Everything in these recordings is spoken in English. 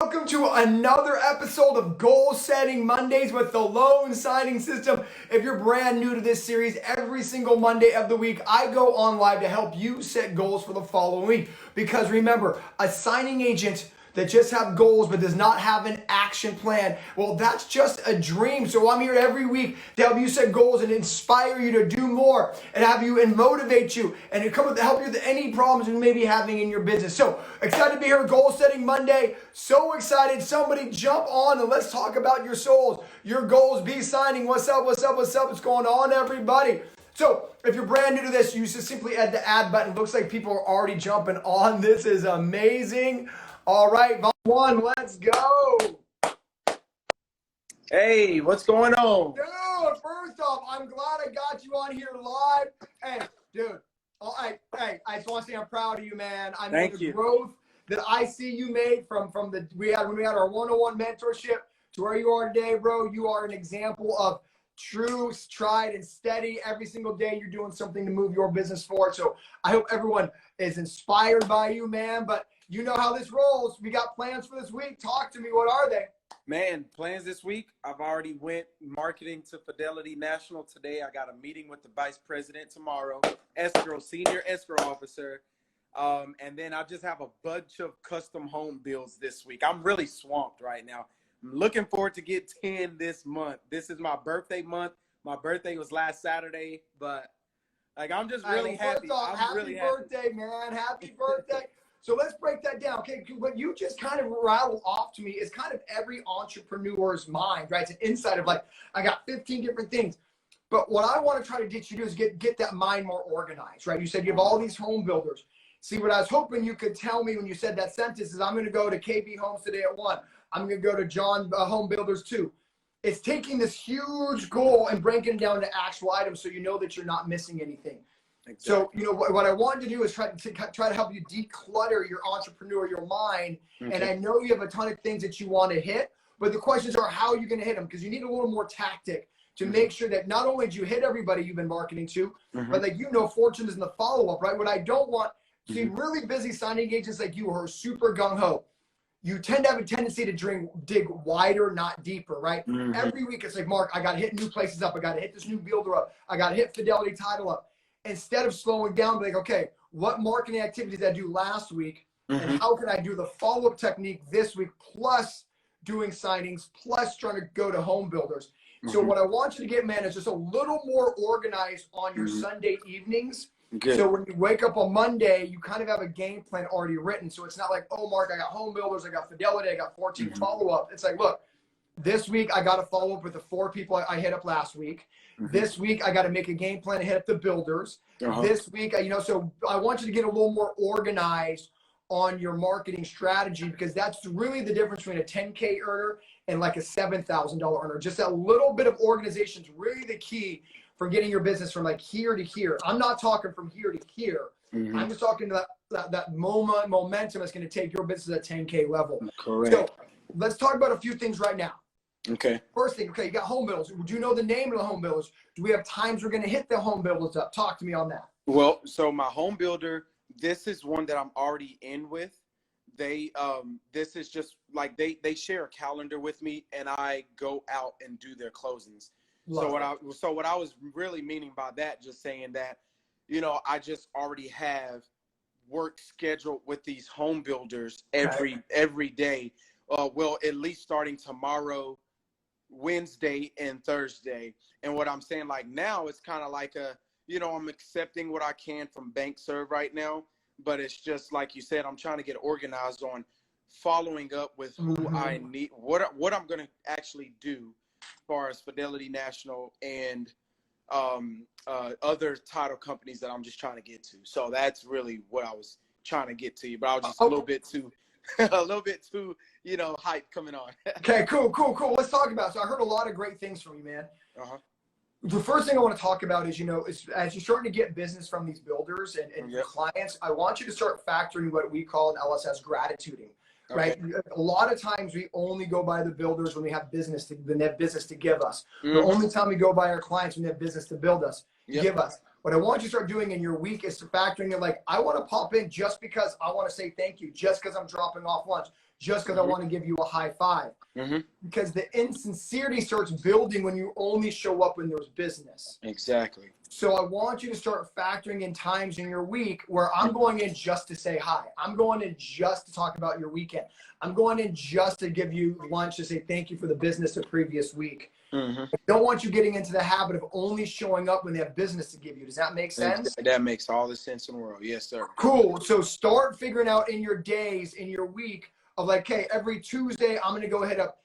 Welcome to another episode of Goal Setting Mondays with the Loan Signing System. If you're brand new to this series, every single Monday of the week, I go on live to help you set goals for the following week. Because remember, a signing agent that just have goals but does not have an action plan, well, that's just a dream. So I'm here every week to help you set goals and inspire you to do more and have you and motivate you and to come with help you with any problems you may be having in your business. So excited to be here, Goal Setting Monday. So excited. Somebody jump on and let's talk about your souls, your goals, be signing. What's up? What's up? What's up? What's going on, everybody? So if you're brand new to this, you just simply add the add button. Looks like people are already jumping on. This is amazing. All right, vaughn, let's go. Hey, what's going on? Dude, first off, I'm glad I got you on here live. Hey, dude, I just want to say I'm proud of you, man. I mean, the growth that I see you made from when we had our one-on-one mentorship to where you are today, bro. You are an example of true, tried, and steady. Every single day you're doing something to move your business forward. So I hope everyone is inspired by you, man. But you know how this rolls. We got plans for this week. Talk to me. What are they? Man, plans this week. I've already went marketing to Fidelity National today. I got a meeting with the vice president tomorrow, senior escrow officer. And then I just have a bunch of custom home builds this week. I'm really swamped right now. I'm looking forward to get 10 this month. This is my birthday month. My birthday was last Saturday, but like I'm just really happy. Happy birthday, man. Happy birthday. So let's break that down. Okay, what you just kind of rattled off to me is kind of every entrepreneur's mind, right? It's an insight of like, I got 15 different things. But what I want to try to get you to do is get that mind more organized, right? You said you have all these home builders. See, what I was hoping you could tell me when you said that sentence is I'm going to go to KB Homes today at 1. I'm going to go to John Home Builders 2. It's taking this huge goal and breaking it down to actual items so you know that you're not missing anything. Exactly. So, you know, what I wanted to do is try to help you declutter your entrepreneurial mind. Okay. And I know you have a ton of things that you want to hit, but the questions are how are you going to hit them? Because you need a little more tactic to make sure that not only do you hit everybody you've been marketing to, but like, you know, fortune is in the follow-up, right? What I don't want, see, really busy signing agents like you who are super gung-ho, you tend to have a tendency to dig wider, not deeper, right? Every week it's like, Mark, I got to hit new places up. I got to hit this new builder up. I got to hit Fidelity Title up. Instead of slowing down, be like, okay, what marketing activities did I do last week? And how can I do the follow-up technique this week, plus doing signings, plus trying to go to home builders? So what I want you to get, man, is just a little more organized on your Sunday evenings. Good. So when you wake up on Monday, you kind of have a game plan already written. So it's not like, oh, Mark, I got home builders, I got Fidelity, I got 14 follow-up. It's like, look, this week I got to follow up with the 4 people I hit up last week. This week I got to make a game plan to hit up the builders. This week, you know, so I want you to get a little more organized on your marketing strategy, because that's really the difference between a 10K earner and like a $7,000 earner. Just that little bit of organization is really the key for getting your business from like here to here. I'm not talking from here to here. I'm just talking to that momentum that's going to take your business to that 10K level. Correct. So let's talk about a few things right now. Okay. First thing, okay, you got home builders. Do you know the name of the home builders? Do we have times we're going to hit the home builders up? Talk to me on that. Well, so my home builder, this is one that I'm already in with. They, this is just like they share a calendar with me, and I go out and do their closings. So what I was really meaning by that, just saying that, you know, I just already have work scheduled with these home builders every day. Well, at least starting tomorrow, Wednesday and Thursday. And what I'm saying, like now, it's kind of like you know, I'm accepting what I can from BankServe right now, but it's just like you said, I'm trying to get organized on following up with who I need, what I'm going to actually do as far as Fidelity National and other title companies that I'm just trying to get to. So that's really what I was trying to get to you, but I was just a little bit too, you know, hype coming on. Okay, cool. Let's talk about it. So I heard a lot of great things from you, man. The first thing I want to talk about is, you know, as you're starting to get business from these builders and your clients, I want you to start factoring what we call in LSS gratituding, right? A lot of times we only go by the builders when we have business to give us. The only time we go by our clients when they have business to give us. What I want you to start doing in your week is to factoring in, like, I want to pop in just because I want to say thank you, just because I'm dropping off lunch, just because I want to give you a high five. Because the insincerity starts building when you only show up when there's business. Exactly. So I want you to start factoring in times in your week where I'm going in just to say hi. I'm going in just to talk about your weekend. I'm going in just to give you lunch to say thank you for the business the previous week. I don't want you getting into the habit of only showing up when they have business to give you. Does that make sense? That makes all the sense in the world. Yes, sir. Cool. So start figuring out in your days, in your week of like, hey, every Tuesday, I'm going to go hit up,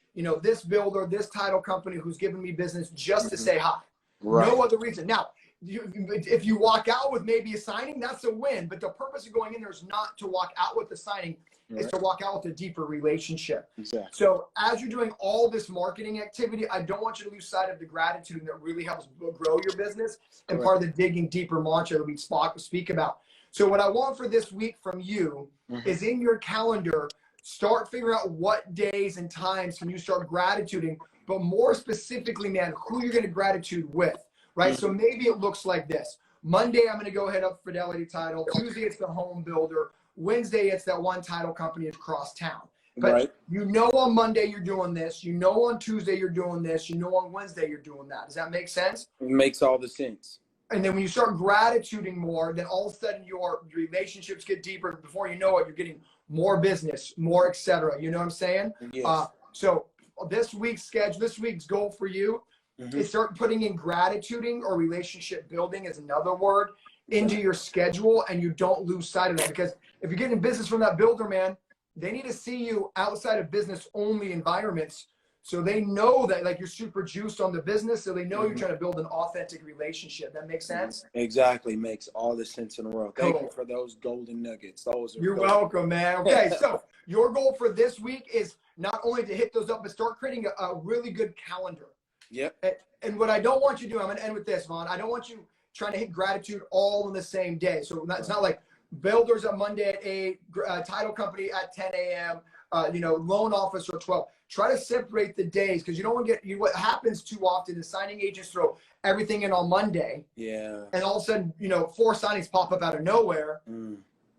this builder, this title company who's giving me business just to say hi. Right. No other reason. Now, if you walk out with maybe a signing, that's a win. But the purpose of going in there is not to walk out with the signing. Is to walk out with a deeper relationship. Exactly. So as you're doing all this marketing activity, I don't want you to lose sight of the gratitude that really helps grow your business and part of the digging deeper mantra that we speak about. So what I want for this week from you is in your calendar, start figuring out what days and times can you start gratituding, but more specifically, man, who you're going to gratitude with, right? So maybe it looks like this. Monday, I'm going to go hit up Fidelity Title. Tuesday, it's the home builder. Wednesday, it's that one title company across town. But on Monday you're doing this. On Tuesday you're doing this. On Wednesday you're doing that. Does that make sense? It makes all the sense. And then when you start gratituding more, then all of a sudden your relationships get deeper. Before you know it, you're getting more business, more et cetera. You know what I'm saying? Yes. So this week's schedule, this week's goal for you is start putting in gratituding or relationship building is another word into your schedule, and you don't lose sight of that. Because if you're getting business from that builder, man, they need to see you outside of business only environments. So they know that like you're super juiced on the business. So they know you're trying to build an authentic relationship. That makes sense? Exactly. Makes all the sense in the world. Thank you for those golden nuggets. You're welcome, man. Okay. So your goal for this week is not only to hit those up, but start creating a really good calendar. Yep. And what I don't want you to do, I'm going to end with this, Vaughn. I don't want you trying to hit gratitude all in the same day. So it's not like builders at Monday at 8, title company at 10 a.m., loan officer at 12. Try to separate the days because you don't want to get what happens too often is signing agents throw everything in on Monday. Yeah. And all of a sudden, 4 signings pop up out of nowhere.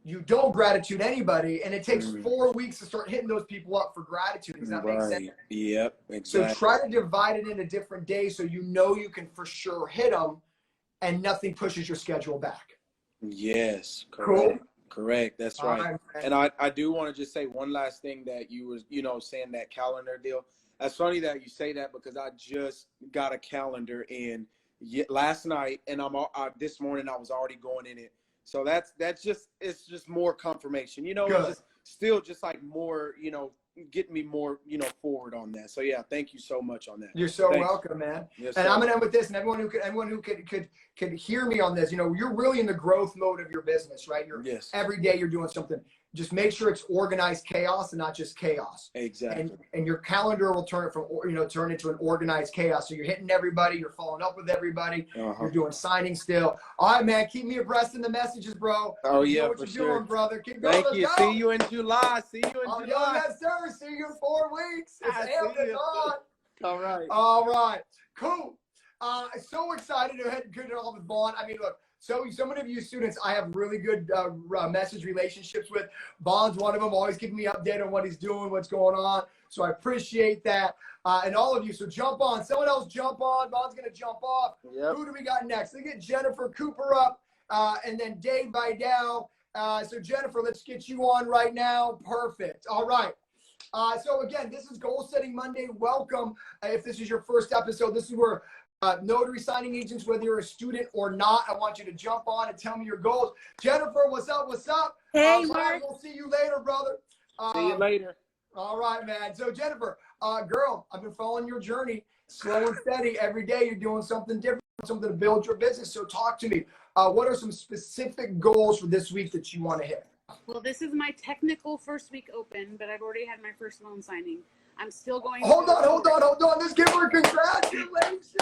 You don't gratitude anybody, and it takes 4 weeks to start hitting those people up for gratitude. Does that make sense? Yep, exactly. So try to divide it into different days so you can for sure hit them and nothing pushes your schedule back. Yes, correct. Cool. Correct. That's right. And I do want to just say one last thing that you was, saying that calendar deal. That's funny that you say that because I just got a calendar in last night, and this morning I was already going in it. So it's just more confirmation, it's just still just like more, getting me more, forward on that. So yeah, thank you so much on that. You're so welcome, man. Yes, and I'm gonna end with this, and everyone who could hear me on this, you're really in the growth mode of your business, right? Every day you're doing something. Just make sure it's organized chaos and not just chaos. Exactly. And your calendar will turn into an organized chaos. So you're hitting everybody, you're following up with everybody, you're doing signings still. All right, man, keep me abreast in the messages, bro. Oh yeah, know what for you're sure. doing, brother. Keep going. Thank you. See you in July. July. Yes, sir. See you in 4 weeks. It's on. All right. All right. Cool. So excited to head good all with Vaughn. I mean, look. So some of you students, I have really good message relationships with. Vaughn's one of them, always keeping me updated on what he's doing, what's going on. So I appreciate that. And all of you, so jump on. Someone else jump on. Vaughn's going to jump off. Yep. Who do we got next? Let's get Jennifer Cooper up and then Dave Vidal. So Jennifer, let's get you on right now. Perfect. All right. So again, this is Goal Setting Monday. Welcome. If this is your first episode, this is where notary signing agents, whether you're a student or not, I want you to jump on and tell me your goals. Jennifer, what's up? What's up? Hey, Mark. We'll see you later, brother. See you later. All right, man. So Jennifer, girl, I've been following your journey, slow and steady. Every day you're doing something different, something to build your business. So talk to me. What are some specific goals for this week that you want to hit? Well, this is my technical first week open, but I've already had my first loan signing. I'm still going. Hold on. Let's give her congratulations.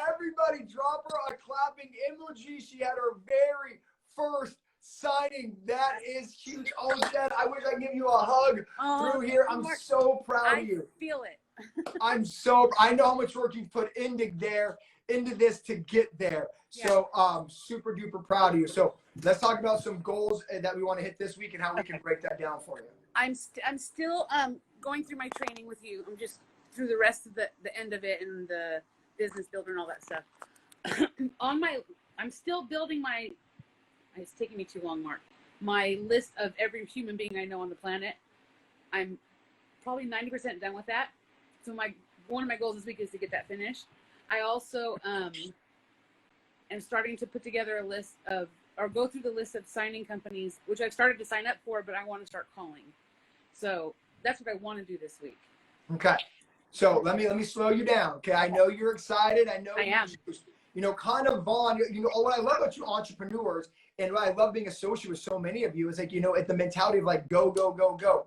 Everybody drop her a clapping emoji. She had her very first signing. That is huge. Oh, Jen, I wish I could give you a hug through here. I'm so proud of you. I feel it. I know how much work you've put into this to get there. Yeah. So super duper proud of you. So let's talk about some goals that we want to hit this week and how we can break that down for you. I'm still going through my training with you. I'm just through the rest of the end of it and the business builder and all that stuff. I'm still building my. It's taking me too long, Mark. My list of every human being I know on the planet. I'm probably 90% done with that. So one of my goals this week is to get that finished. I also am starting to put together a list of, or go through the list of signing companies, which I've started to sign up for, but I want to start calling. So that's what I want to do this week. Okay. So let me slow you down. Okay. I know you're excited. I know I am. You know, kind of Vaughn, you know, what I love about you entrepreneurs and what I love being associated with so many of you is like, you know, at the mentality of like, go, go, go, go.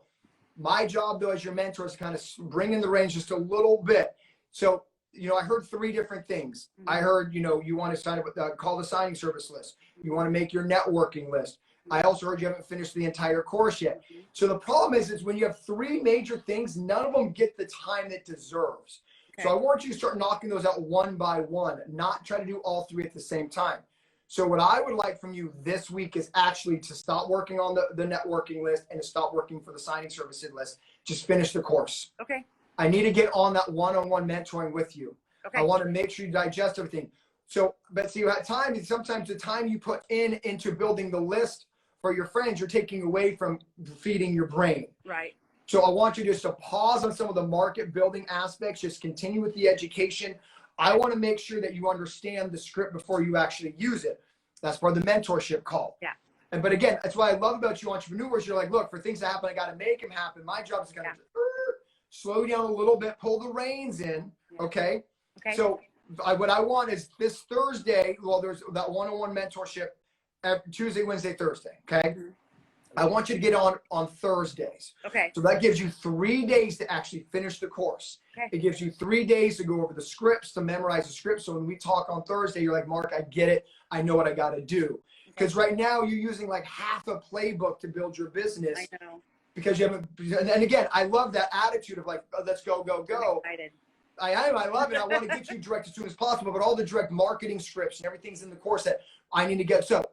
My job though, as your mentor is to kind of bring in the range just a little bit. So, you know, I heard 3 different things. Mm-hmm. I heard, you know, you want to sign up with call the signing service list. You want to make your networking list. I also heard you haven't finished the entire course yet. So the problem is when you have 3 major things, none of them get the time it deserves. Okay. So I want you to start knocking those out one by one, not try to do all 3 at the same time. So what I would like from you this week is actually to stop working on the networking list and to stop working for the signing services list. Just finish the course. Okay. I need to get on that one-on-one mentoring with you. Okay. I want to make sure you digest everything. So, but see, at times, sometimes the time you put into building the list for your friends, you're taking away from feeding your brain. Right. So I want you just to pause on some of the market building aspects, just continue with the education. I want to make sure that you understand the script before you actually use it. That's part of the mentorship call. Yeah. But again, that's what I love about you entrepreneurs. You're like, look, for things to happen, I got to make them happen. My job is kind of slow down a little bit, pull the reins in. Yeah. Okay. So what I want is this Thursday, well, there's that one-on-one mentorship Tuesday, Wednesday, Thursday. Okay. Mm-hmm. I want you to get on Thursdays. Okay. So that gives you 3 days to actually finish the course. Okay. It gives you 3 days to go over the scripts, to memorize the scripts. So when we talk on Thursday, you're like, Mark, I get it. I know what I got to do. Because right now you're using like half a playbook to build your business. I know. Because you haven't, and again, I love that attitude of like, oh, let's go, go, go. I'm excited. I love it. I want to get you direct as soon as possible, but all the direct marketing scripts and everything's in the course that I need to get. So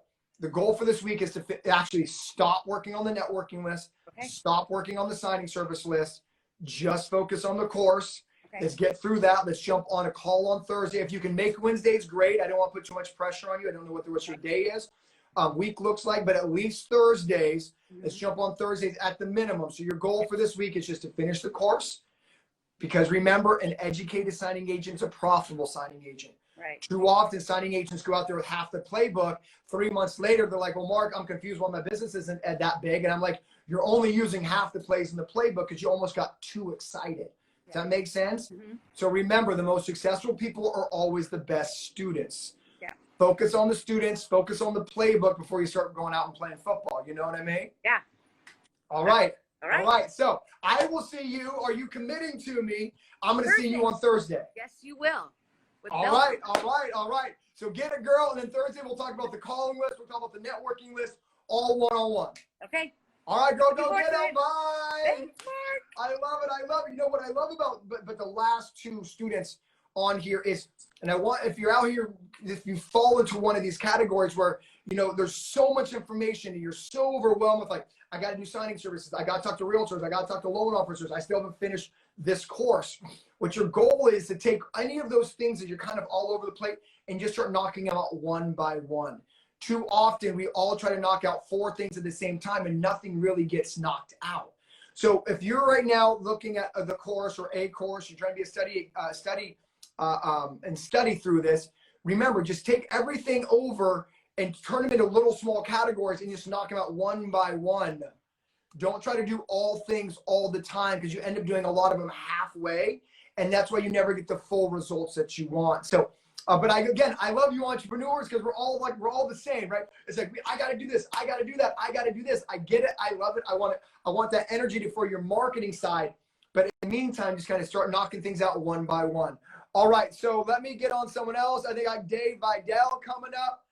the goal for this week is to actually stop working on the networking list, stop working on the signing service list, just focus on the course. Okay. Let's get through that. Let's jump on a call on Thursday. If you can make Wednesdays, great. I don't want to put too much pressure on you. I don't know what the rest of your day is. Week looks like, but at least Thursdays. Mm-hmm. Let's jump on Thursdays at the minimum. So your goal for this week is just to finish the course. Because remember, an educated signing agent is a profitable signing agent. Right. Too often, signing agents go out there with half the playbook. 3 months later, they're like, well, Mark, I'm confused why my business isn't that big. And I'm like, you're only using half the plays in the playbook because you almost got too excited. Does that make sense? Mm-hmm. So remember, the most successful people are always the best students. Yeah. Focus on the students. Focus on the playbook before you start going out and playing football. You know what I mean? Yeah. All right. All right. So I will see you. Are you committing to me? I'm going to see you on Thursday. Yes, you will. All right. So get a girl, and then Thursday we'll talk about the calling list. We'll talk about the networking list, all one-on-one. Okay. All right, go get it. Bye. Thanks, Mark. I love it. You know what I love about but the last 2 students on here is, and I want, if you're out here, if you fall into one of these categories where, you know, there's so much information and you're so overwhelmed with like, I got to do signing services. I got to talk to realtors. I got to talk to loan officers. I still haven't finished this course. What your goal is to take any of those things that you're kind of all over the plate and just start knocking them out one by one. Too often, we all try to knock out 4 things at the same time and nothing really gets knocked out. So if you're right now looking at the course or a course, you're trying to be a study through this, remember, just take everything over and turn them into little small categories and just knock them out one by one. Don't try to do all things all the time because you end up doing a lot of them halfway, and that's why you never get the full results that you want. So, but I love you entrepreneurs because we're all the same, right? It's like, I got to do this, I got to do that, I got to do this. I get it, I love it, I want it. I want that energy for your marketing side. But in the meantime, just kind of start knocking things out one by one. All right, so let me get on someone else. I think I got Dave Vidal coming up.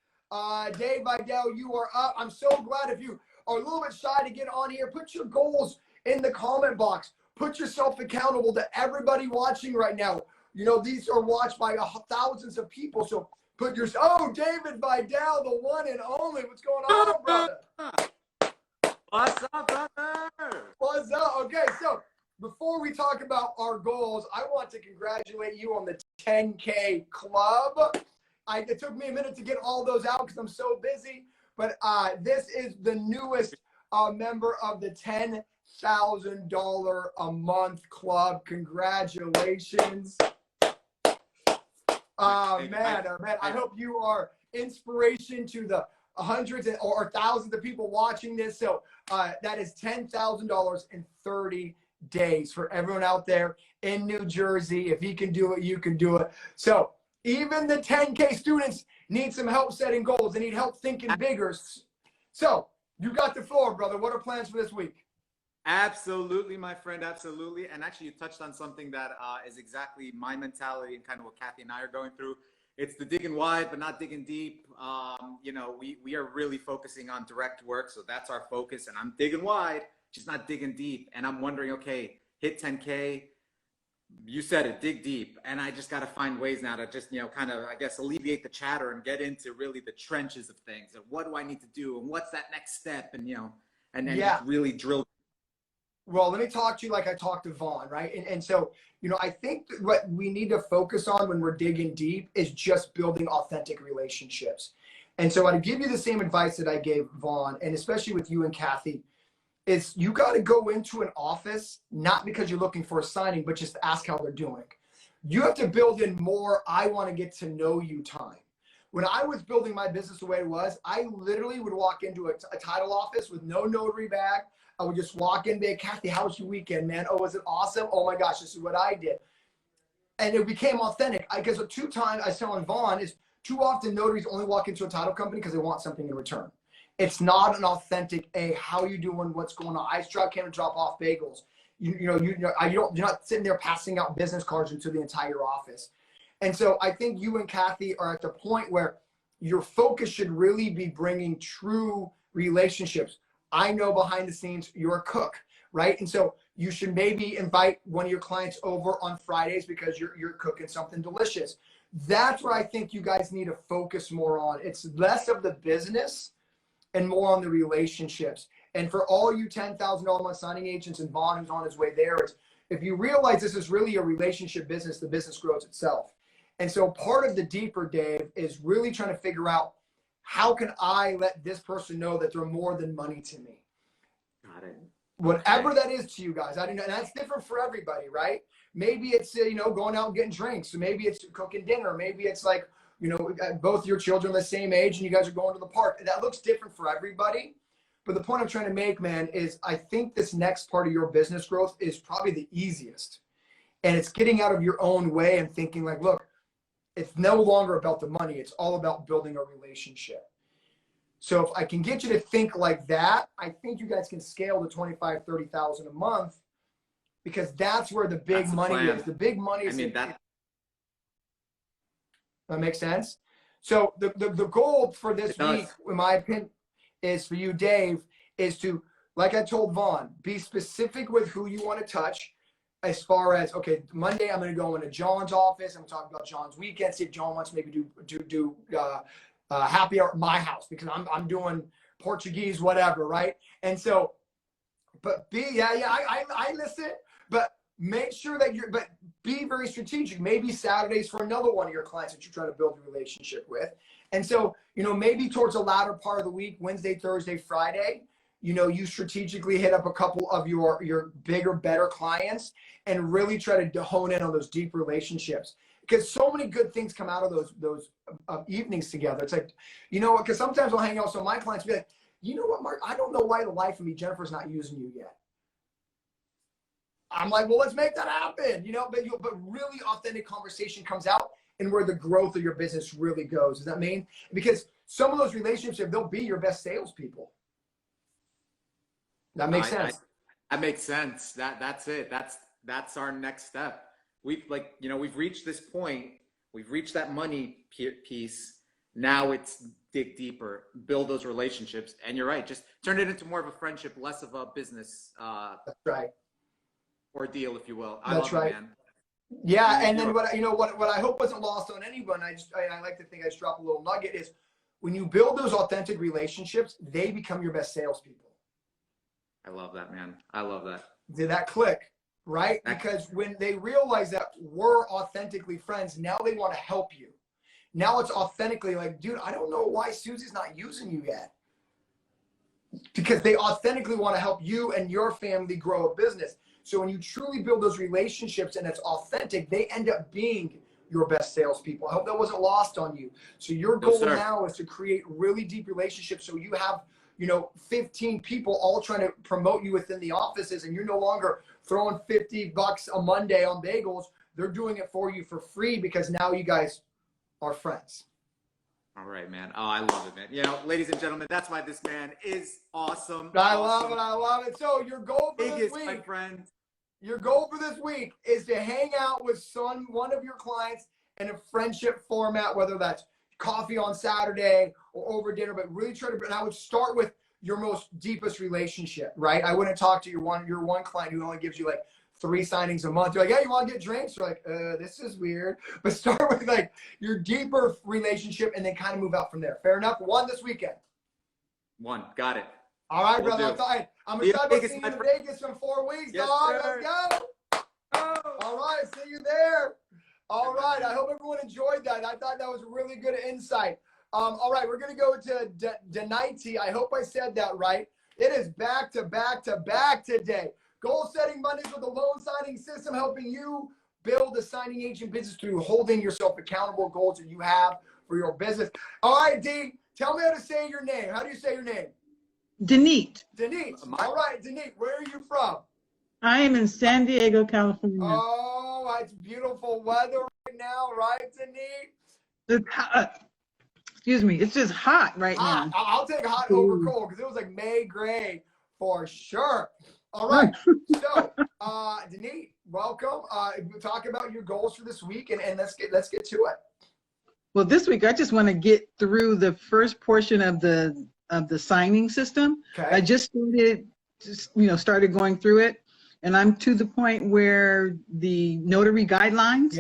Dave Vidal, you are up. I'm so glad. If you are a little bit shy to get on here, put your goals in the comment box. Put yourself accountable to everybody watching right now. You know, these are watched by thousands of people. So put David Vidal, the one and only. What's going on, brother? What's up, brother? What's up? Okay, so before we talk about our goals, I want to congratulate you on the 10K club. It took me a minute to get all those out because I'm so busy, but this is the newest member of the $10,000 a month club. Congratulations. Man, I hope you are inspiration to the hundreds or thousands of people watching this. So that is $10,000 in 30 days for everyone out there in New Jersey. If he can do it, you can do it. So even the 10K students need some help setting goals. They need help thinking bigger. So you got the floor, brother. What are plans for this week? Absolutely, my friend. Absolutely. And actually, you touched on something that is exactly my mentality and kind of what Kathy and I are going through. It's the digging wide, but not digging deep. You know, we are really focusing on direct work. So that's our focus. And I'm digging wide, just not digging deep. And I'm wondering, okay, hit 10K. You said it, dig deep. And I just got to find ways now to just, you know, kind of, I guess, alleviate the chatter and get into really the trenches of things. And what do I need to do? And what's that next step? And, you know, and then really drill. Well, let me talk to you like I talked to Vaughn, right? And so, you know, I think what we need to focus on when we're digging deep is just building authentic relationships. And so I'd give you the same advice that I gave Vaughn, and especially with you and Kathy, is you got to go into an office, not because you're looking for a signing, but just ask how they're doing. You have to build in more, I want to get to know you time. When I was building my business the way it was, I literally would walk into a title office with no notary bag. I would just walk in there, Kathy, how was your weekend, man? Oh, was it awesome? Oh my gosh, this is what I did. And it became authentic. Because 2 times I was telling Vaughn is too often notaries only walk into a title company because they want something in return. It's not an authentic, hey, how you doing? What's going on? I came to drop off bagels. You're not sitting there passing out business cards into the entire office. And so I think you and Kathy are at the point where your focus should really be bringing true relationships. I know behind the scenes you're a cook, right? And so you should maybe invite one of your clients over on Fridays because you're cooking something delicious. That's where I think you guys need to focus more on. It's less of the business and more on the relationships. And for all you $10,000 a month signing agents and Vaughn who's on his way there, is if you realize this is really a relationship business, the business grows itself. And so part of the deeper, Dave, is really trying to figure out, how can I let this person know that they're more than money to me? Got it. Whatever that is to you guys. I don't know. And that's different for everybody, right? Maybe it's, going out and getting drinks. So maybe it's cooking dinner. Maybe it's like, both your children are the same age and you guys are going to the park. That looks different for everybody. But the point I'm trying to make, man, is I think this next part of your business growth is probably the easiest. And it's getting out of your own way and thinking like, look, it's no longer about the money. It's all about building a relationship. So if I can get you to think like that, I think you guys can scale to 25, 30,000 a month, because that's where the big money is. The big money is. That makes sense. So the goal for this week, in my opinion, is for you, Dave, is to, like I told Vaughn, be specific with who you want to touch. As far as, okay, Monday I'm going to go into John's office. I'm talking about John's weekend. See if John wants to maybe do happy hour at my house, because I'm doing Portuguese, whatever, right? And so, but I listen, but make sure that but be very strategic. Maybe Saturdays for another one of your clients that you're trying to build a relationship with. And so, maybe towards the latter part of the week, Wednesday, Thursday, Friday, you strategically hit up a couple of your bigger, better clients and really try to hone in on those deep relationships, because so many good things come out of those evenings together. It's like, because sometimes I'll hang out with some of my clients and be like, you know what, Mark, I don't know why the life of me, Jennifer's not using you yet. I'm like, well, let's make that happen, but really authentic conversation comes out and where the growth of your business really goes. Does that mean? Because some of those relationships, they'll be your best salespeople. That makes sense. That makes sense. That's it. That's our next step. We've reached this point. We've reached that money piece. Now it's dig deeper, build those relationships. And you're right. Just turn it into more of a friendship, less of a business. That's right. Ordeal, if you will. That's right. Man. Yeah. And then what I hope wasn't lost on anyone, I like to think I just drop a little nugget, is when you build those authentic relationships, they become your best salespeople. I love that, man. I love that. Did that click, right? Because when they realize that we're authentically friends, now they want to help you. Now it's authentically like, dude, I don't know why Susie's not using you yet. Because they authentically want to help you and your family grow a business. So when you truly build those relationships and it's authentic, they end up being your best salespeople. I hope that wasn't lost on you. So your goal now is to create really deep relationships. So you have, 15 people all trying to promote you within the offices, and you're no longer throwing $50 a Monday on bagels. They're doing it for you for free because now you guys are friends. All right, man. Oh, I love it, man. Ladies and gentlemen, that's why this man is awesome. I love it. I love it. So your goal for this week, my friend. Your goal for this week is to hang out with one of your clients in a friendship format, whether that's coffee on Saturday or over dinner, but really try to, and I would start with your most deepest relationship, right? I wouldn't talk to your one client who only gives you like 3 signings a month. You're like, yeah, you want to get drinks? You're like, this is weird. But start with like your deeper relationship and then kind of move out from there. Fair enough? 1 this weekend. 1. Got it. All right, brother. I'm excited about seeing you in Vegas in 4 weeks, yes, dog. Sir. Let's go. All right, see you there. All right, I hope everyone enjoyed that. I thought that was really good insight. All right, we're going to go to Denise. I hope I said that right. It is back to back to back today. Goal setting Mondays with the loan signing system, helping you build a signing agent business through holding yourself accountable goals that you have for your business. All right, D, tell me how to say your name. How do you say your name? Denise. Denise. All right, Denise, where are you from? I am in San Diego, California. Oh, it's beautiful weather right now, right, Denise? It's hot. Excuse me. It's just hot right now. I'll take hot over cold because it was like May gray for sure. All right. So, Denise, welcome. Talk about your goals for this week, and let's get to it. Well, this week I just want to get through the first portion of the signing system. Okay. I just started going through it, and I'm to the point where the notary guidelines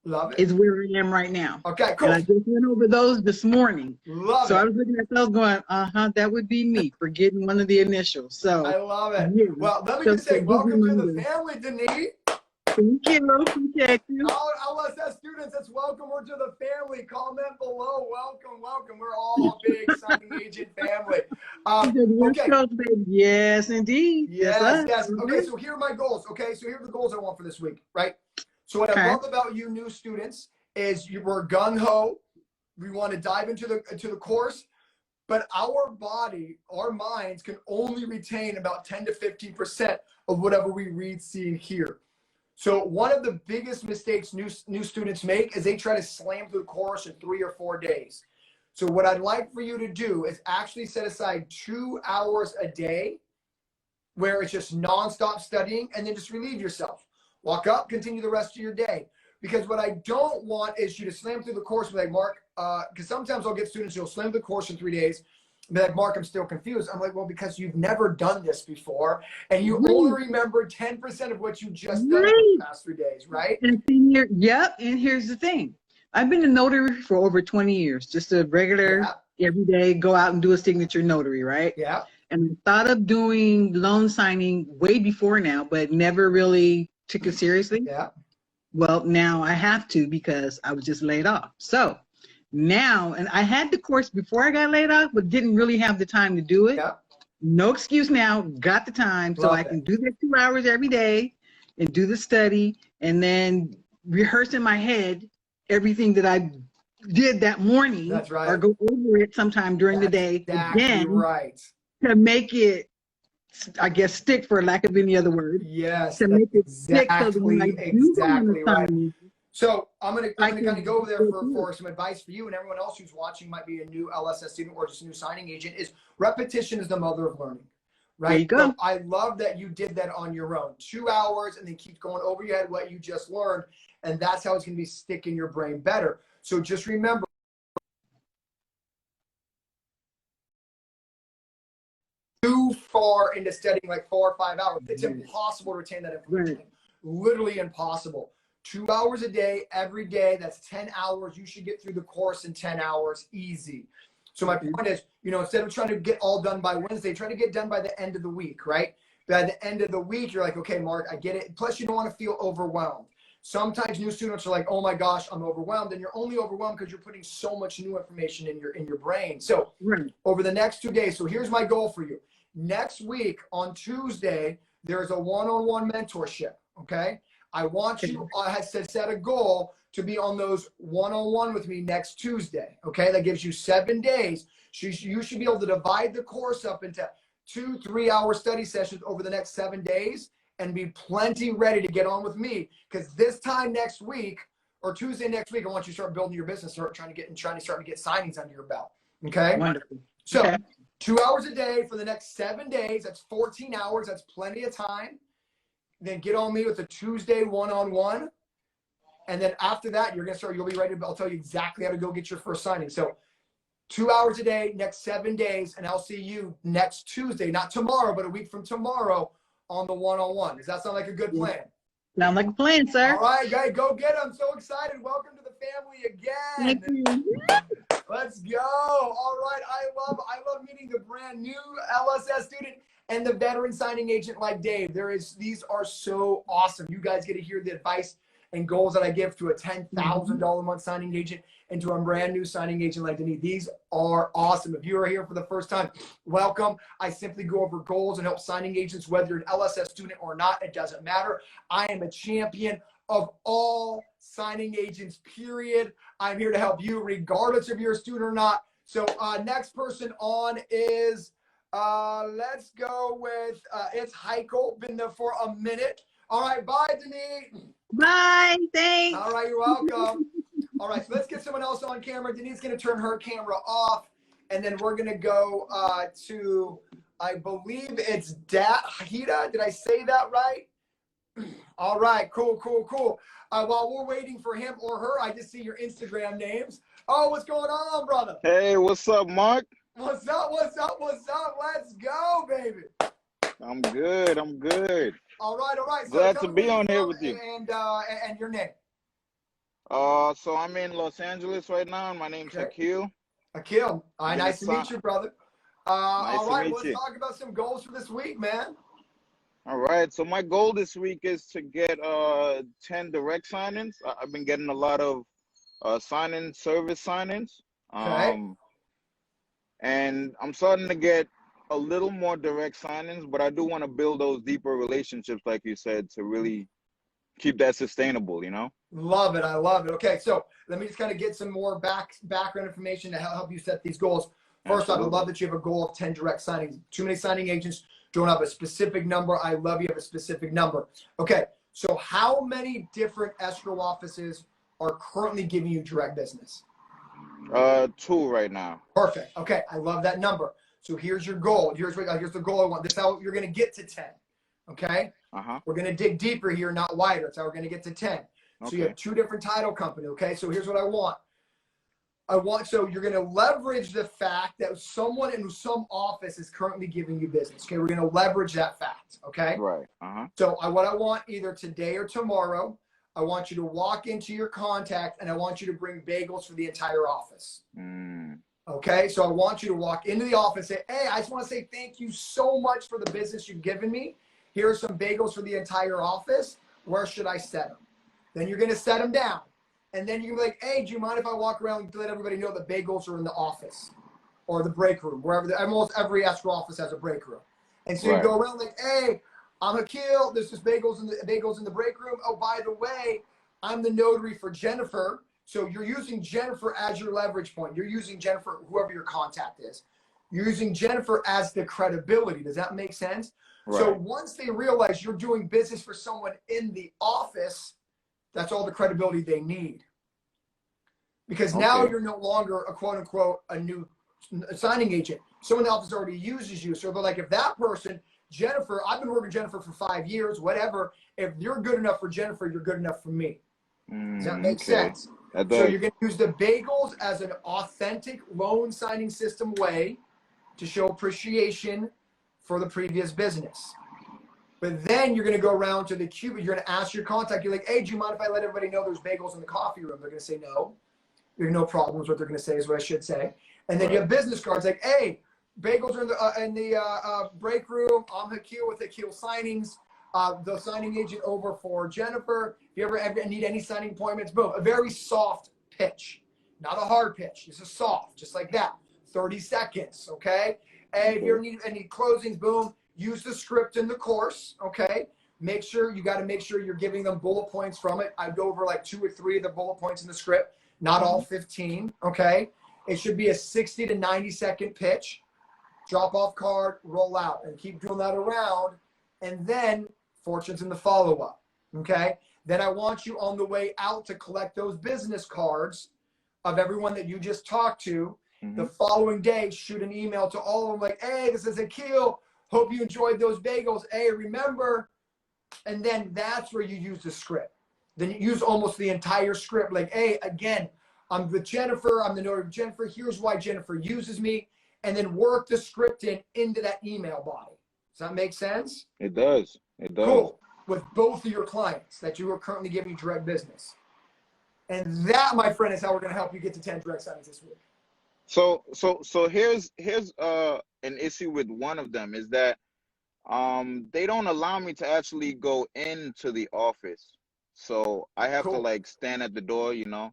love it. is where I am right now. Okay, cool. And I just went over those this morning. Love it. I was looking at those going, that would be me forgetting one of the initials. So I love it. Yeah. Well, let me just say welcome to the family, Denise. Thank you. Appreciate you. All LSS students, that's welcome. We're to the family. Comment below. Welcome. We're all a big signing agent family. Okay. Yes, indeed. Yes. Okay, so here are my goals. Okay, so here are the goals I want for this week, right? So what I love about you new students is we're gung-ho. We want to dive into the course, but our body, our minds can only retain about 10 to 15% of whatever we read, see, and hear. So one of the biggest mistakes new students make is they try to slam through the course in 3 or 4 days. So what I'd like for you to do is actually set aside 2 hours a day where it's just nonstop studying, and then just relieve yourself. Walk up, continue the rest of your day. Because what I don't want is you to slam through the course and be like, Mark, because sometimes I'll get students who'll slam the course in 3 days, and be like, Mark, I'm still confused. I'm like, well, because you've never done this before, and you only remember 10% of what you just done in the past 3 days, right? And here's the thing. I've been a notary for over 20 years, just a regular, every day, go out and do a signature notary, right? Yeah. And I thought of doing loan signing way before now, but never really took it seriously. Yeah. Well, now I have to because I was just laid off. So now, and I had the course before I got laid off, but didn't really have the time to do it. Yeah. No excuse now, got the time. So I can do that 2 hours every day and do the study and then rehearse in my head everything that I did that morning. That's right. Or go over it sometime during the day again to make it, I guess, stick, for lack of any other word. Yes. To make it stick so that when I do right. So I'm gonna kind of go over there for some advice for you and everyone else who's watching, might be a new LSS student or just a new signing agent. Is repetition is the mother of learning, right? There you go. So I love that you did that on your own, 2 hours, and then keep going over your head what you just learned, and that's how it's gonna be stick in your brain better. So just remember, too far into studying like 4 or 5 hours, it's impossible to retain that information. Literally impossible. 2 hours a day, every day, that's 10 hours. You should get through the course in 10 hours, easy. So my point is, you know, instead of trying to get all done by Wednesday, try to get done by the end of the week, right? By the end of the week, you're like, okay, Mark, I get it. Plus, you don't want to feel overwhelmed. Sometimes new students are like, oh my gosh, I'm overwhelmed. And you're only overwhelmed because you're putting so much new information in your brain. So over the next 2 days, so here's my goal for you. Next week on Tuesday, there's a one-on-one mentorship, okay? I want you to set a goal to be on those one-on-one with me next Tuesday, okay? That gives you 7 days. So you should be able to divide the course up into 2 3-hour study sessions over the next 7 days and be plenty ready to get on with me, because this time next week or Tuesday next week, I want you to start building your business, start trying to get signings under your belt, okay? Wonderful. So okay. 2 hours a day for the next 7 days. That's 14 hours. That's plenty of time. Then get on me with a Tuesday one-on-one. And then after that, you'll be ready. I'll tell you exactly how to go get your first signing. So 2 hours a day, next 7 days, and I'll see you next Tuesday, not tomorrow, but a week from tomorrow on the one-on-one. Does that sound like a good plan? Sound like a plan, sir. All right, guys, go get them. So excited. Welcome to the family again. Thank you. Let's go. All right. I love meeting the brand new LSS student and the veteran signing agent like Dave. These are so awesome. You guys get to hear the advice and goals that I give to a $10,000 a month signing agent and to a brand new signing agent like Denise. These are awesome. If you are here for the first time, welcome. I simply go over goals and help signing agents, whether you're an LSS student or not, it doesn't matter. I am a champion of all signing agents, period. I'm here to help you regardless if you're a student or not. So next person on is, let's go with, it's Hakeel. Been there for a minute. All right, bye, Denise. Bye, thanks. All right, you're welcome. All right, so let's get someone else on camera. Denise is going to turn her camera off, and then we're going to go to, I believe it's Hida. Did I say that right? All right, cool. While we're waiting for him or her, I just see your Instagram names. Oh, what's going on, brother? Hey, what's up, Mark? What's up? Let's go, baby. I'm good. All right. So Glad to be on here with you. And your name? So I'm in Los Angeles right now, and my name's Hakeel. Hakeel. Nice to meet you, brother. All right, let's you. talk about some goals for this week, man. All right, so my goal this week is to get 10 direct signings. I've been getting a lot of service signings. And I'm starting to get a little more direct signings, but I do want to build those deeper relationships, like you said, to really keep that sustainable, you know? Love it. I love it. Okay, so let me just kind of get some more background information to help you set these goals. First off, I love that you have a goal of 10 direct signings. Too many signing agents don't have a specific number. I love you have a specific number. Okay, so how many different escrow offices are currently giving you direct business? 2 right now. Perfect. Okay, I love that number. So here's your goal. Here's the goal I want. This is how you're going to get to 10. Okay? We're going to dig deeper here, not wider. That's how we're going to get to 10. So you have 2 different title companies. Okay, so here's what I want. So you're going to leverage the fact that someone in some office is currently giving you business. Okay, we're going to leverage that fact. Okay. Right. So what I want either today or tomorrow, I want you to walk into your contact and I want you to bring bagels for the entire office. Okay, so I want you to walk into the office and say, hey, I just want to say thank you so much for the business you've given me. Here are some bagels for the entire office. Where should I set them? Then you're going to set them down. And then you're going to be like, hey, do you mind if I walk around to let everybody know the bagels are in the office or the break room, wherever? Almost every escrow office has a break room. And so you go around like, hey, I'm Hakeel. There's just bagels in the break room. Oh, by the way, I'm the notary for Jennifer. So you're using Jennifer as your leverage point. You're using Jennifer, whoever your contact is. You're using Jennifer as the credibility. Does that make sense? Right. So once they realize you're doing business for someone in the office, that's all the credibility they need. Because now you're no longer a quote unquote a new signing agent. Someone in the office already uses you. So they're like, if that person, Jennifer, I've been working with Jennifer for 5 years, whatever. If you're good enough for Jennifer, you're good enough for me. Does that make sense? So you're going to use the bagels as an authentic loan signing system way to show appreciation for the previous business. But then you're going to go around to the cube. You're going to ask your contact. You're like, hey, do you mind if I let everybody know there's bagels in the coffee room? They're going to say no. There's no problems. What they're going to say is what I should say. And then you have business cards like, hey, bagels are in the break room. I'm Hakeel with Hakeel Signings. The signing agent over for Jennifer. If you ever need any signing appointments, boom, a very soft pitch. Not a hard pitch. It's a soft, just like that. 30 seconds, okay? And if you ever need any closings, boom, use the script in the course, okay? Make sure you're giving them bullet points from it. I go over like 2 or 3 of the bullet points in the script, not all 15, okay? It should be a 60 to 90 second pitch. Drop off card, roll out, and keep doing that around. And then fortunes in the follow-up, okay? Then I want you on the way out to collect those business cards of everyone that you just talked to. The following day, shoot an email to all of them like, hey, this is Hakeel. Hope you enjoyed those bagels. Hey, remember? And then that's where you use the script. Then you use almost the entire script. Like, hey, again, I'm with Jennifer. I'm the notary of Jennifer. Here's why Jennifer uses me. And then work the script into that email body. Does that make sense? It does. It does. Cool. With both of your clients that you are currently giving direct business. And that, my friend, is how we're going to help you get to 10 direct signings this week. So here's an issue with one of them is that they don't allow me to actually go into the office. So I have to like stand at the door, you know.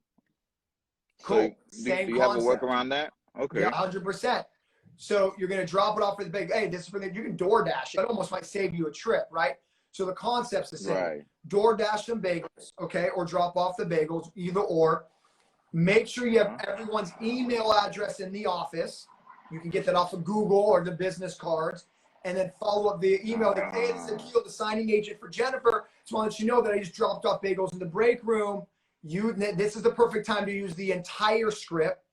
Cool. So do you have a work around that? Okay. Yeah, 100%. So you're going to drop it off for the big, hey, this is for the, you can DoorDash. That almost might save you a trip, right? So the concept's the same. Right. DoorDash some bagels, okay, or drop off the bagels, either or. Make sure you have everyone's email address in the office. You can get that off of Google or the business cards. And then follow up the email like, hey, this is Hakeel, the signing agent for Jennifer. Just want to let you know that I just dropped off bagels in the break room. This is the perfect time to use the entire script.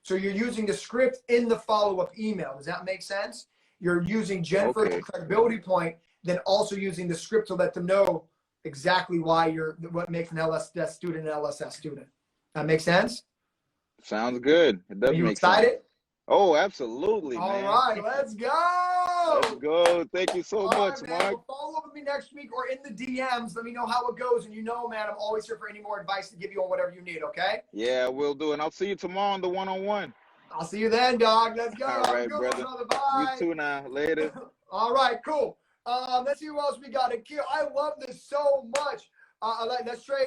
So you're using the script in the follow-up email. Does that make sense? You're using Jennifer as a credibility point, then also using the script to let them know exactly why what makes an LSS student an LSS student. That makes sense? Sounds good. It does make sense. Are you excited? Oh, absolutely, All man. right, let's go. Let's go. Thank you so much, man. Mark. Well, follow up with me next week or in the DMs. Let me know how it goes. And you know, man, I'm always here for any more advice to give you on whatever you need, okay? Yeah, we'll do. And I'll see you tomorrow on the one-on-one. I'll see you then, dog. Let's go. All right, brother. Bye. You too now. Later. All right, cool. Let's see who else we got. Hakeel, I love this so much. Let's try.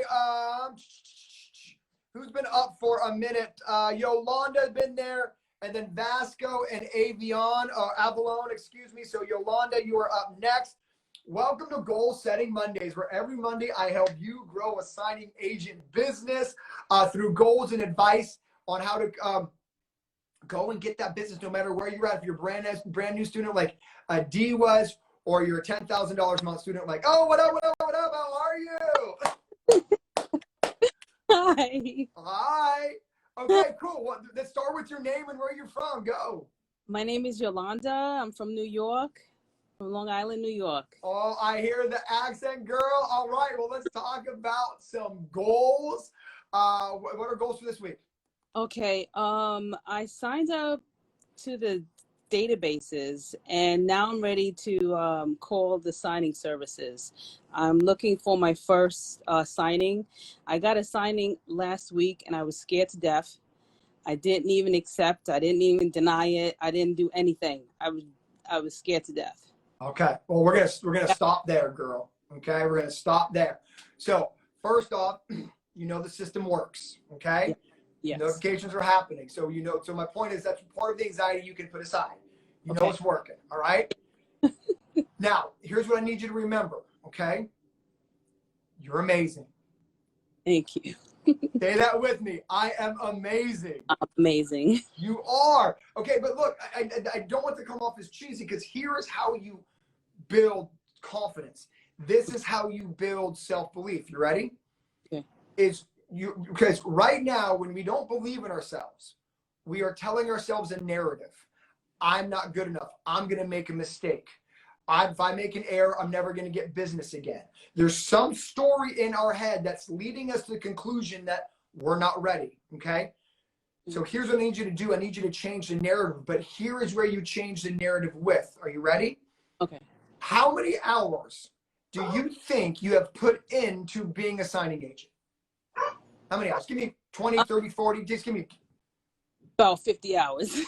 Who's been up for a minute? Yolanda's been there. And then Vasco and Avalon, excuse me. So Yolanda, you are up next. Welcome to Goal Setting Mondays, where every Monday I help you grow a signing agent business through goals and advice on how to go and get that business no matter where you're at. If you're a brand new student like D was, or you're a $10,000 a month student like, oh, what up, how are you? Hi. Hi. Okay, cool. Well, let's start with your name and where you're from. Go. My name is Yolanda. I'm from New York, from Long Island, New York. Oh, I hear the accent, girl. All right, well, let's talk about some goals. What are goals for this week? Okay, I signed up to the databases, and now I'm ready to call the signing services. I'm looking for my first signing. I got a signing last week, and I was scared to death. I didn't even accept. I didn't even deny it. I didn't do anything. I was scared to death. Okay. Well, we're gonna stop there, girl. Okay, we're gonna stop there. So first off, you know the system works. Okay. Yes. Notifications are happening. So you know. So my point is that's part of the anxiety you can put aside. You know it's working. All right. Now, here's what I need you to remember. Okay. You're amazing. Thank you. Say that with me. I am amazing. I'm amazing. You are. Okay, but look, I don't want to come off as cheesy because here is how you build confidence. This is how you build self-belief. You ready? Okay. Because right now, when we don't believe in ourselves, we are telling ourselves a narrative. I'm not good enough. I'm going to make a mistake. If I make an error, I'm never going to get business again. There's some story in our head that's leading us to the conclusion that we're not ready, okay? So here's what I need you to do. I need you to change the narrative, but here is where you change the narrative with. Are you ready? Okay. How many hours do you think you have put into being a signing agent? How many hours? Give me 20, 30, 40. Just give me About 50 hours.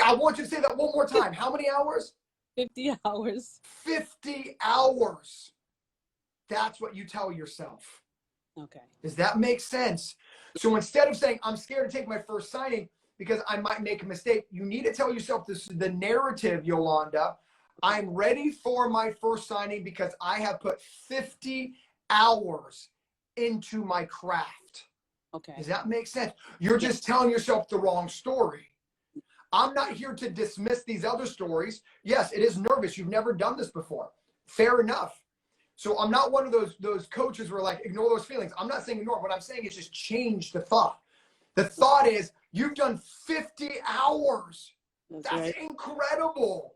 I want you to say that one more time. How many hours? 50 hours. 50 hours. That's what you tell yourself. Okay. Does that make sense? So instead of saying, I'm scared to take my first signing because I might make a mistake, you need to tell yourself this is the narrative, Yolanda. I'm ready for my first signing because I have put 50 hours into my craft. Okay. Does that make sense? You're just telling yourself the wrong story. I'm not here to dismiss these other stories. Yes, it is nervous. You've never done this before. Fair enough. So I'm not one of those coaches who are like, ignore those feelings. I'm not saying ignore. What I'm saying is just change the thought. The thought is, you've done 50 hours. That's right. incredible.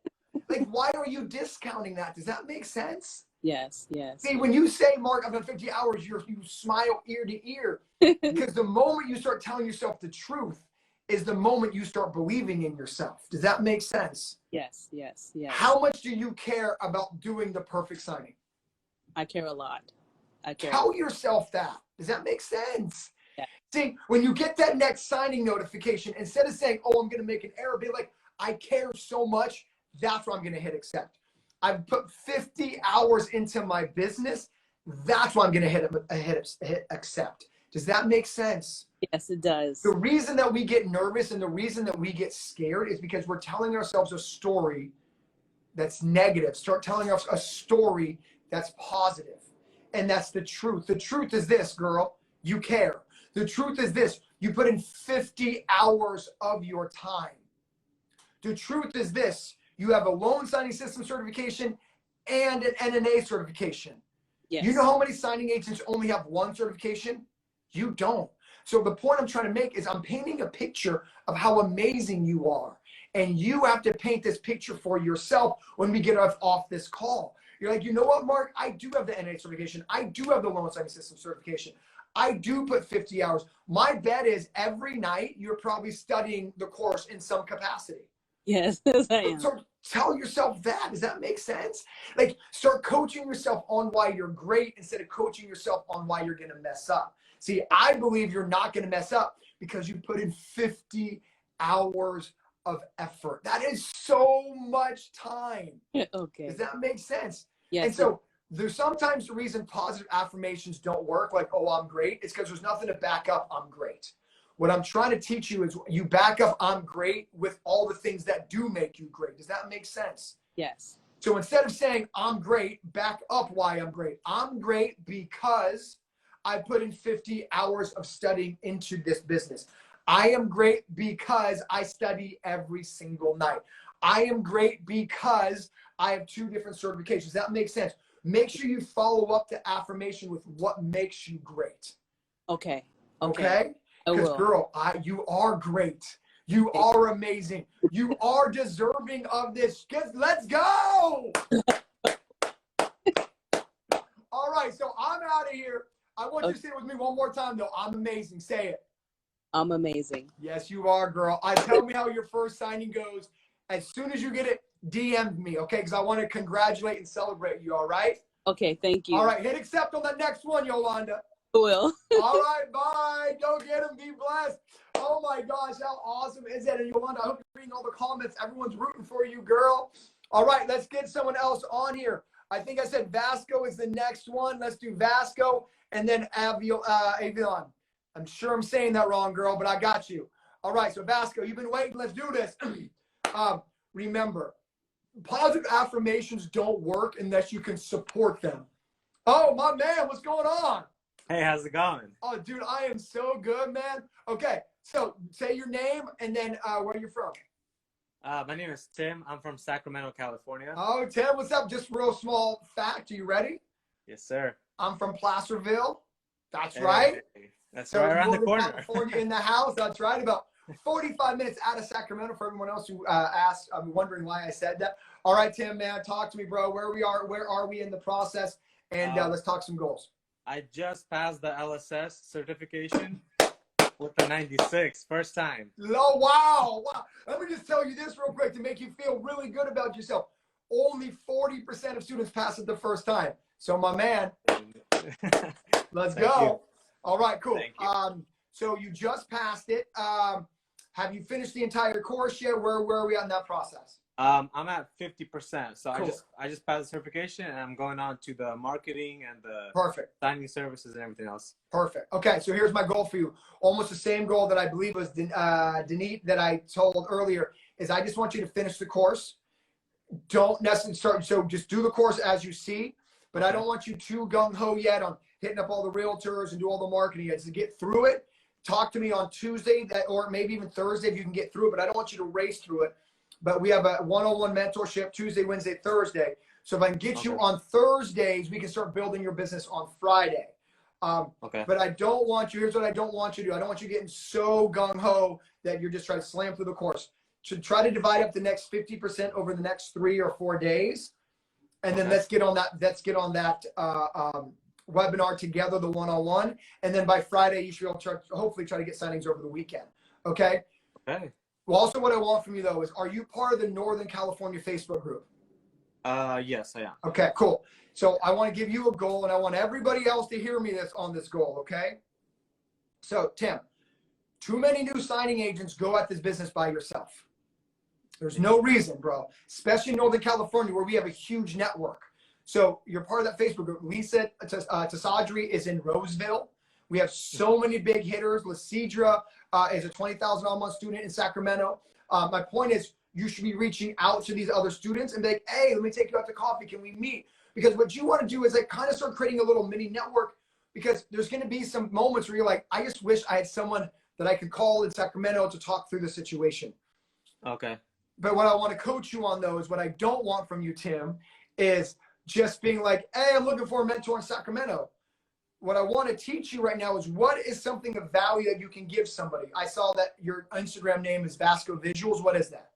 Like, why are you discounting that? Does that make sense? Yes, yes. See, when you say, Mark, I've done 50 hours, you smile ear to ear. Because the moment you start telling yourself the truth is the moment you start believing in yourself. Does that make sense? Yes, yes, yes. How much do you care about doing the perfect signing? I care a lot. Tell yourself that. Does that make sense? Yeah. See, when you get that next signing notification, instead of saying, oh, I'm going to make an error, be like, I care so much, that's where I'm going to hit accept. I've put 50 hours into my business. That's why I'm going to hit accept. Does that make sense? Yes, it does. The reason that we get nervous and the reason that we get scared is because we're telling ourselves a story that's negative. Start telling us a story that's positive. And that's the truth. The truth is this, girl, you care. The truth is this, you put in 50 hours of your time. The truth is this, you have a loan signing system certification and an NNA certification. Yes. You know how many signing agents only have one certification? You don't. So the point I'm trying to make is I'm painting a picture of how amazing you are. And you have to paint this picture for yourself when we get off this call. You're like, you know what, Mark? I do have the NNA certification. I do have the loan signing system certification. I do put 50 hours. My bet is every night you're probably studying the course in some capacity. Yes, yes, I am. So tell yourself that. Does that make sense? Like, start coaching yourself on why you're great instead of coaching yourself on why you're going to mess up. See, I believe you're not going to mess up because you put in 50 hours of effort. That is so much time. Okay. Does that make sense? Yes. And so there's sometimes the reason positive affirmations don't work, like, oh, I'm great, it's because there's nothing to back up I'm great. What I'm trying to teach you is you back up I'm great with all the things that do make you great. Does that make sense? Yes. So instead of saying I'm great, back up why I'm great. I'm great because I put in 50 hours of studying into this business. I am great because I study every single night. I am great because I have 2 different certifications. That makes sense. Make sure you follow up the affirmation with what makes you great. Okay. Okay? Because girl, you are great. You are amazing. You are deserving of this. Let's go. All right, so I'm out of here. I want you to say it with me one more time, though. I'm amazing. Say it. I'm amazing. Yes, you are, girl. Tell me how your first signing goes. As soon as you get it, DM me, okay? Because I want to congratulate and celebrate you, all right? Okay, thank you. All right, hit accept on the next one, Yolanda. Will. All right, bye. Go get him. Be blessed. Oh, my gosh, how awesome is that? And Yolanda, I hope you're reading all the comments. Everyone's rooting for you, girl. All right, let's get someone else on here. I think I said Vasco is the next one. Let's do Vasco and then Avalon. I'm sure I'm saying that wrong, girl, but I got you. All right, so Vasco, you've been waiting. Let's do this. Remember, positive affirmations don't work unless you can support them. Oh, my man, what's going on? Hey, how's it going? Oh, dude, I am so good, man. Okay, so say your name and then where you're from. My name is Tim. I'm from Sacramento, California. Oh, Tim, what's up? Just real small fact. Are you ready? Yes, sir. I'm from Placerville. That's right. That's So right around the Northern corner. California in the house. That's right. About 45 minutes out of Sacramento for everyone else who asked. I'm wondering why I said that. All right, Tim, man, talk to me, bro. Where are we in the process? And let's talk some goals. I just passed the LSS certification with the 96, first time. Oh, wow. Let me just tell you this real quick to make you feel really good about yourself. Only 40% of students pass it the first time. So, my man, let's go. You. All right, cool. Thank you. So you just passed it. Have you finished the entire course yet? Where are we at in that process? I'm at 50%. So Cool. I just passed the certification, and I'm going on to the marketing and the Perfect. signing services and everything else. Perfect. Okay, so here's my goal for you. Almost the same goal that I believe was Denise that I told earlier is I just want you to finish the course. Don't necessarily start. So just do the course as you see, but I don't want you too gung-ho yet on hitting up all the realtors and do all the marketing yet. To get through it, talk to me on Tuesday or maybe even Thursday if you can get through it, but I don't want you to race through it. But we have a one-on-one mentorship Tuesday, Wednesday, Thursday. So if I can get you on Thursdays, we can start building your business on Friday. But I don't want you, here's what I don't want you to do. I don't want you getting so gung-ho that you're just trying to slam through the course. So try to divide up the next 50% over the next 3 or 4 days. And then let's get on that webinar together, the one-on-one. And then by Friday, you should be able to hopefully try to get signings over the weekend. Okay? Okay. Well, also what I want from you though is, are you part of the Northern California Facebook group? Yes, I am. Okay, cool. So I want to give you a goal and I want everybody else to hear me on this goal, okay? So Tim, too many new signing agents go at this business by yourself. There's no reason, bro, especially in Northern California where we have a huge network. So you're part of that Facebook group. Lisa Tasadri is in Roseville. We have so many big hitters. Lasidra is a $20,000 a month student in Sacramento. My point is you should be reaching out to these other students and be like, hey, let me take you out to coffee. Can we meet? Because what you want to do is like kind of start creating a little mini network, because there's going to be some moments where you're like, I just wish I had someone that I could call in Sacramento to talk through the situation. Okay. But what I want to coach you on though is what I don't want from you, Tim, is just being like, hey, I'm looking for a mentor in Sacramento. What I want to teach you right now is what is something of value that you can give somebody. I saw that your Instagram name is Vasco Visuals. What is that?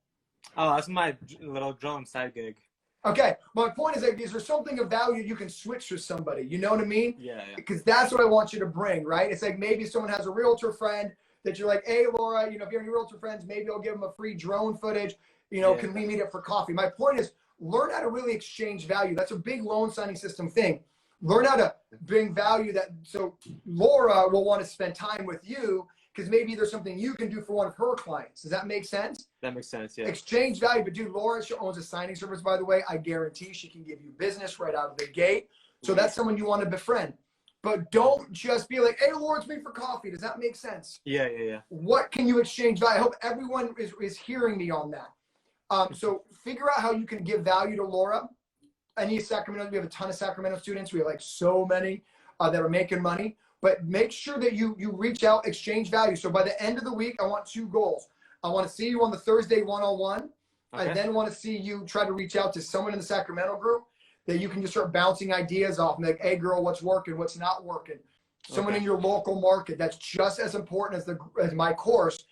Oh, that's my little drone side gig. Okay. My point is like, is there something of value you can switch with somebody? You know what I mean? Yeah. Because that's what I want you to bring, right? It's like maybe someone has a realtor friend that you're like, hey, Laura, if you have any realtor friends, maybe I'll give them a free drone footage. Can we meet up for coffee? My point is learn how to really exchange value. That's a big loan signing system thing. Learn how to bring value so Laura will want to spend time with you because maybe there's something you can do for one of her clients. Does that make sense? That makes sense, yeah. Exchange value. But dude, Laura, she owns a signing service, by the way. I guarantee she can give you business right out of the gate. So that's someone you want to befriend. But don't just be like, hey, Laura, it's me for coffee. Does that make sense? Yeah. What can you exchange value? I hope everyone is hearing me on that. So figure out how you can give value to Laura. Any Sacramento, we have a ton of Sacramento students. We have like so many that are making money. But make sure that you reach out, exchange value. So by the end of the week, I want 2 goals. I want to see you on the Thursday one-on-one. I then want to see you try to reach out to someone in the Sacramento group that you can just start bouncing ideas off and be like, hey, girl, what's working, what's not working? Someone in your local market. That's just as important as my course.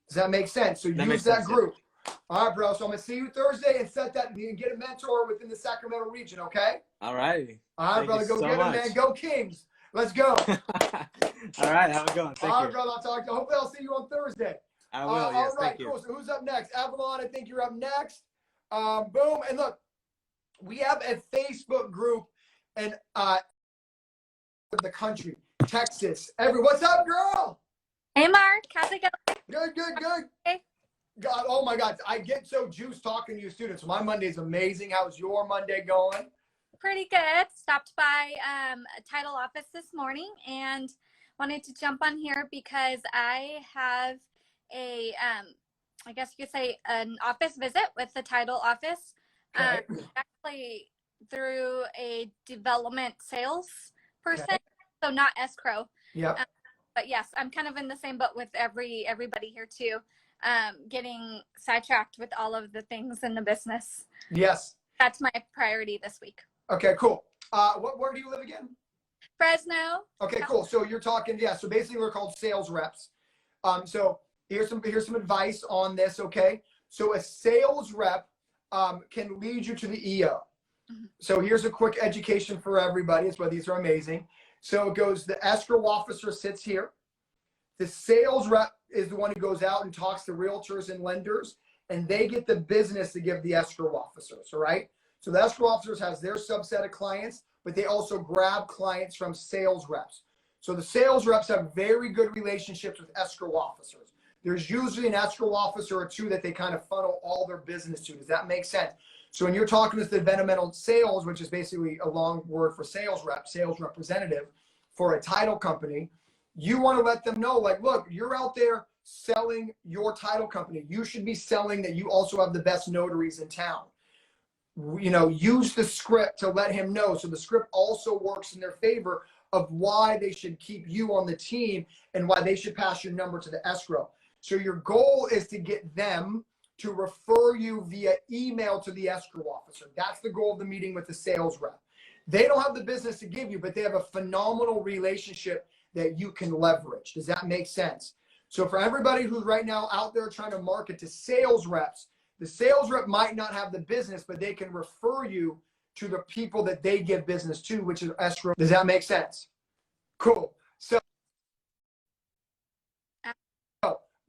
Does that make sense? So use that group. Yeah. All right, bro. So I'm going to see you Thursday and set that. You can get a mentor within the Sacramento region, okay? All right. All right, brother. Go get him, man. Go Kings. Let's go. All right. Have a good one. Thank you. All right, brother. Hopefully I'll see you on Thursday. I will, yes. All right, Thank you. Cool. So who's up next? Avalon, I think you're up next. Boom. And look, we have a Facebook group in the country, Texas. What's up, girl? Hey, Mark. How's it going? Good. Hey. God, oh my God, I get so juiced talking to you students. My Monday's amazing. How's your Monday going? Pretty good. Stopped by title office this morning and wanted to jump on here because I have I guess you could say an office visit with the title office. Okay. Actually through a development sales person, so not escrow. Yeah. But yes, I'm kind of in the same boat with everybody here too. Getting sidetracked with all of the things in the business. Yes. That's my priority this week. Okay, cool. Where do you live again? Fresno. Okay, cool. So you're talking, so basically we're called sales reps. So here's some advice on this, okay? So a sales rep can lead you to the EO. Mm-hmm. So here's a quick education for everybody. That's why these are amazing. So it goes, the escrow officer sits here. The sales rep is the one who goes out and talks to realtors and lenders, and they get the business to give the escrow officers, all right? So the escrow officers has their subset of clients, but they also grab clients from sales reps. So the sales reps have very good relationships with escrow officers. there's usually an escrow officer or two that they kind of funnel all their business to. Does that make sense? So when you're talking with the fundamental sales, which is basically a long word for sales rep, sales representative for a title company, you want to let them know, like, look, you're out there selling your title company. You should be selling that you also have the best notaries in town. You know, use the script to let him know. So the script also works in their favor of why they should keep you on the team and why they should pass your number to the escrow. So your goal is to get them to refer you via email to the escrow officer. That's the goal of the meeting with the sales rep. They don't have the business to give you, but they have a phenomenal relationship that you can leverage. Does that make sense? So for everybody who's right now out there trying to market to sales reps, the sales rep might not have the business, but they can refer you to the people that they give business to, which is escrow. Does that make sense? Cool. So,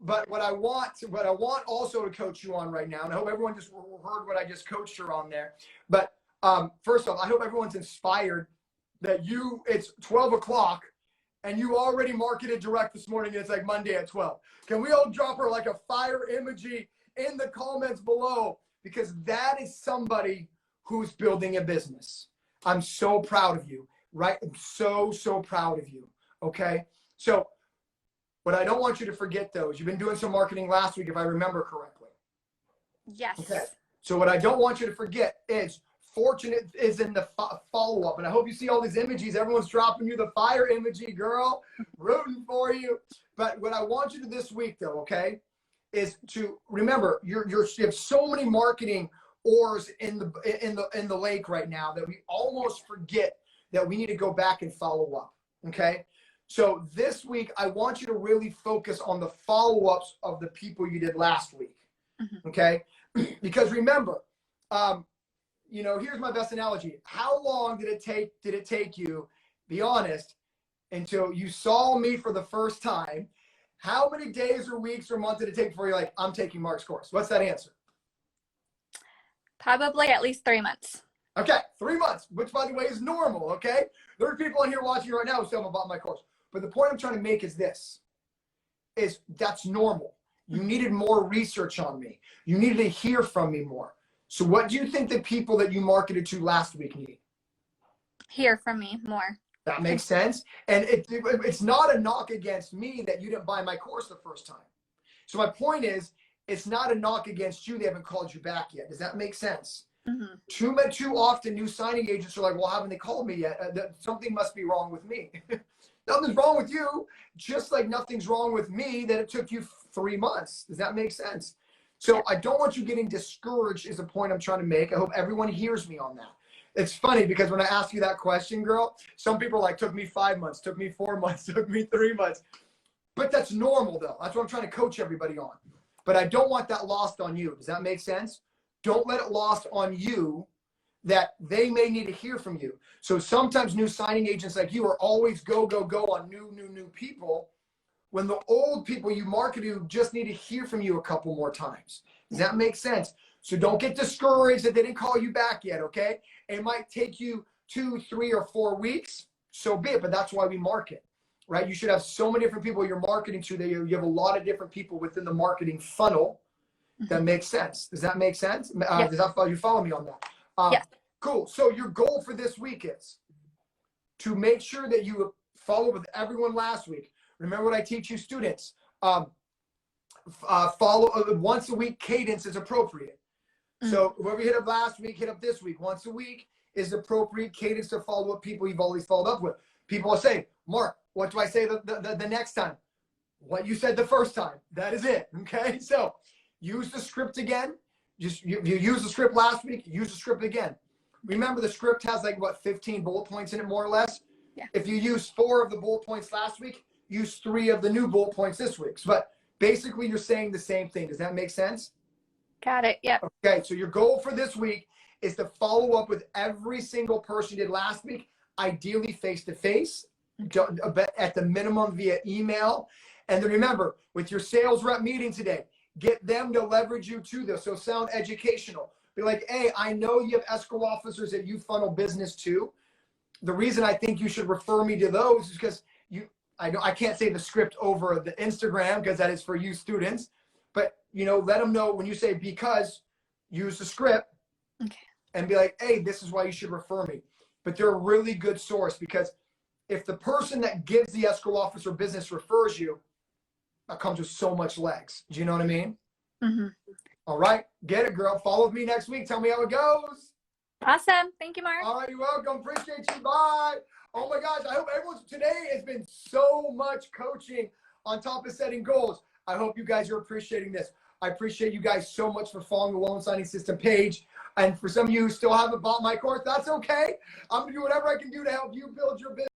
but what I want also to coach you on right now, and I hope everyone just heard what I just coached her on there. But first off, I hope everyone's inspired that it's 12 o'clock and you already marketed direct this morning. And it's like Monday at 12. Can we all drop her like a fire emoji in the comments below? Because that is somebody who's building a business. I'm so proud of you, right? I'm so proud of you. Okay. So what I don't want you to forget though is you've been doing some marketing last week, if I remember correctly. Yes. Okay. So what I don't want you to forget is fortunate is in the follow-up. And I hope you see all these emojis. Everyone's dropping you the fire emoji, girl, rooting for you. But what I want you to this week though, okay, is to remember you have so many marketing oars in the lake right now that we almost forget that we need to go back and follow up. Okay. So this week, I want you to really focus on the follow-ups of the people you did last week. Mm-hmm. Okay. Because remember, you know, here's my best analogy. How long did it take you, be honest, until you saw me for the first time? How many days or weeks or months did it take before you're like, I'm taking Mark's course? What's that answer? Probably at least 3 months. Okay, 3 months, which by the way is normal, okay? There are people in here watching right now who still haven't bought my course. But the point I'm trying to make is this, is that's normal. You needed more research on me. You needed to hear from me more. So what do you think the people that you marketed to last week need? Hear from me more. That makes sense. And it's not a knock against me that you didn't buy my course the first time. So my point is, it's not a knock against you. They haven't called you back yet. Does that make sense? Mm-hmm. Too often new signing agents are like, well, haven't they called me yet? Something must be wrong with me. Nothing's wrong with you. Just like nothing's wrong with me that it took you 3 months. Does that make sense? So I don't want you getting discouraged is the point I'm trying to make. I hope everyone hears me on that. It's funny because when I ask you that question, girl, some people are like, took me 5 months, took me 4 months, took me 3 months. But that's normal though. That's what I'm trying to coach everybody on. But I don't want that lost on you. Does that make sense? Don't let it lost on you that they may need to hear from you. So sometimes new signing agents like you are always go on new people, when the old people you market to just need to hear from you a couple more times. Does that make sense? So don't get discouraged that they didn't call you back yet, okay? It might take you 2, 3, or 4 weeks, so be it, but that's why we market, right? You should have so many different people you're marketing to that you have a lot of different people within the marketing funnel. That makes sense. Does that make sense? Yes. You follow me on that? Yes. Cool. So your goal for this week is to make sure that you follow with everyone last week. Remember what I teach you students. Follow once a week cadence is appropriate. So whoever hit up last week, hit up this week. Once a week is appropriate cadence to follow up people you've always followed up with. People will say, Mark, what do I say the next time? What you said the first time. That is it. Okay. So use the script again. Just you used the script last week, use the script again. Remember the script has like what, 15 bullet points in it more or less? Yeah. If you use 4 of the bullet points last week, use 3 of the new bullet points this week. But basically you're saying the same thing. Does that make sense? Got it. Yep. Okay, so your goal for this week is to follow up with every single person you did last week, ideally face-to-face, at the minimum via email. And then remember, with your sales rep meeting today, get them to leverage you to this. So sound educational. Be like, hey, I know you have escrow officers that you funnel business to. The reason I think you should refer me to those is because I know I can't say the script over the Instagram because that is for you students, but let them know when you say because, use the script and be like, hey, this is why you should refer me. But they're a really good source because if the person that gives the escrow officer business refers you, that comes with so much legs. Do you know what I mean? Mm-hmm. All right. Get it, girl. Follow me next week. Tell me how it goes. Awesome. Thank you, Mark. All right. You're welcome. Appreciate you. Bye. Oh my gosh. I hope today has been so much coaching on top of setting goals. I hope you guys are appreciating this. I appreciate you guys so much for following the loan signing system page. And for some of you who still haven't bought my course, that's okay. I'm going to do whatever I can do to help you build your business.